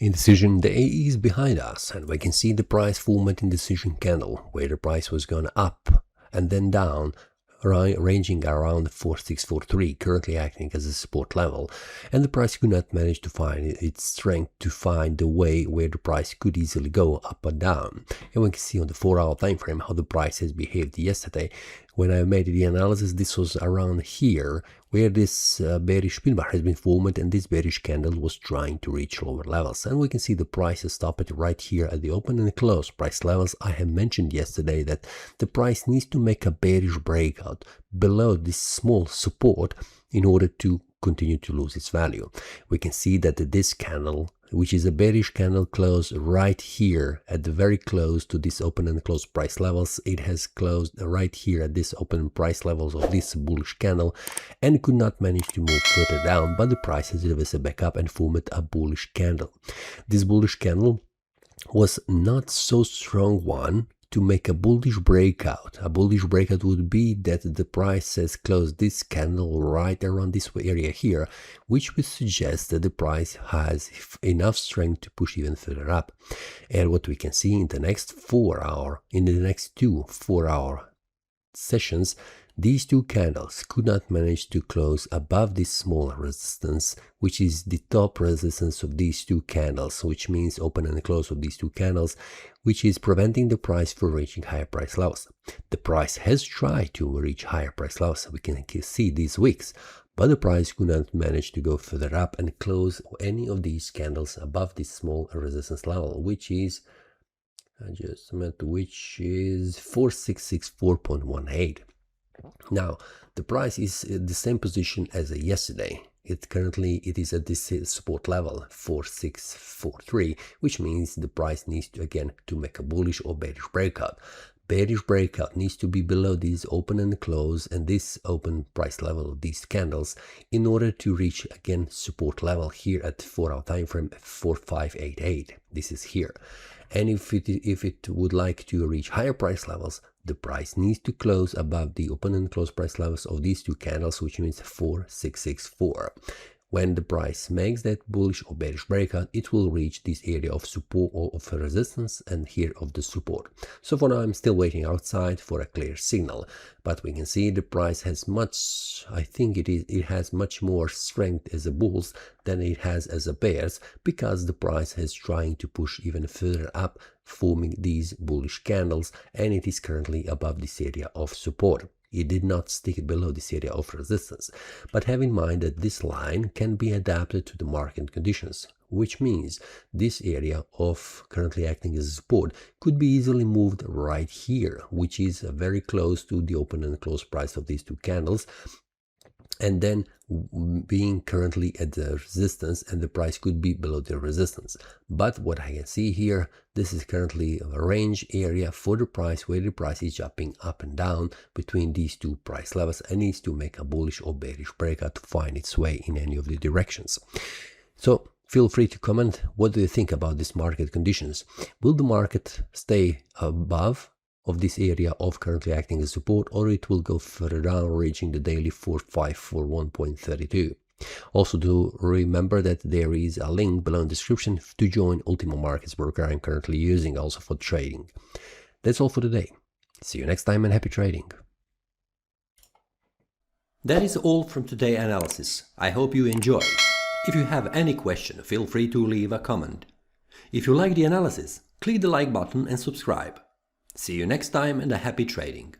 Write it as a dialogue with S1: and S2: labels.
S1: Indecision day is behind us, and we can see the price format indecision candle, where the price was going up and then down, ranging around 4643, currently acting as a support level, and the price could not manage to find its strength to find the way where the price could easily go up and down. And we can see on the 4-hour time frame how the price has behaved yesterday. When I made the analysis, this was around here where this bearish pin bar has been formed, and this bearish candle was trying to reach lower levels, and we can see the price has stopped right here at the open and close price levels. I have mentioned yesterday that the price needs to make a bearish breakout below this small support in order to continue to lose its value. We can see that this candle, which is a bearish candle, closed right here at the very close to this open and close price levels. It has closed right here at this open price levels of this bullish candle and could not manage to move further down, but the price has reversed back up and formed a bullish candle. This bullish candle was not so strong one to make a bullish breakout. A bullish breakout would be that the price has closed this candle right around this area here, which would suggest that the price has enough strength to push even further up. And what we can see in the next 4-hour, in the next 2 4-hour sessions, these two candles could not manage to close above this small resistance, which is the top resistance of these two candles, which means open and close of these two candles, which is preventing the price from reaching higher price levels. The price has tried to reach higher price levels, we can see these weeks, but the price could not manage to go further up and close any of these candles above this small resistance level, which is which is 4664.18. Now, the price is in the same position as yesterday. It is at this support level 4643, which means the price needs to again to make a bullish or bearish breakout. Bearish breakout needs to be below these open and close and this open price level of these candles in order to reach again support level here at 4-hour time frame 4588. This is here. And if it would like to reach higher price levels, the price needs to close above the open and close price levels of these two candles, which means 4664. When the price makes that bullish or bearish breakout, it will reach this area of support or of resistance and here of the support. So for now, I'm still waiting outside for a clear signal, but we can see the price has much, I think it has much more strength as a bulls than it has as a bears, because the price is trying to push even further up, forming these bullish candles, and it is currently above this area of support. It did not stick below this area of resistance, but have in mind that this line can be adapted to the market conditions, which means this area of currently acting as support could be easily moved right here, which is very close to the open and close price of these two candles, and then being currently at the resistance, and the price could be below the resistance. But what I can see here, this is currently a range area for the price where the price is jumping up and down between these two price levels and needs to make a bullish or bearish breakout to find its way in any of the directions. So feel free to comment. What do you think about this market conditions? Will the market stay above of this area of currently acting as support, or it will go further down, reaching the daily 4541.32. Also do remember that there is a link below in the description to join Ultima Markets broker I'm currently using also for trading. That's all for today. See you next time and happy trading.
S2: That is all from today's analysis. I hope you enjoyed. If you have any question, feel free to leave a comment. If you like the analysis, click the like button and subscribe. See you next time and a happy trading.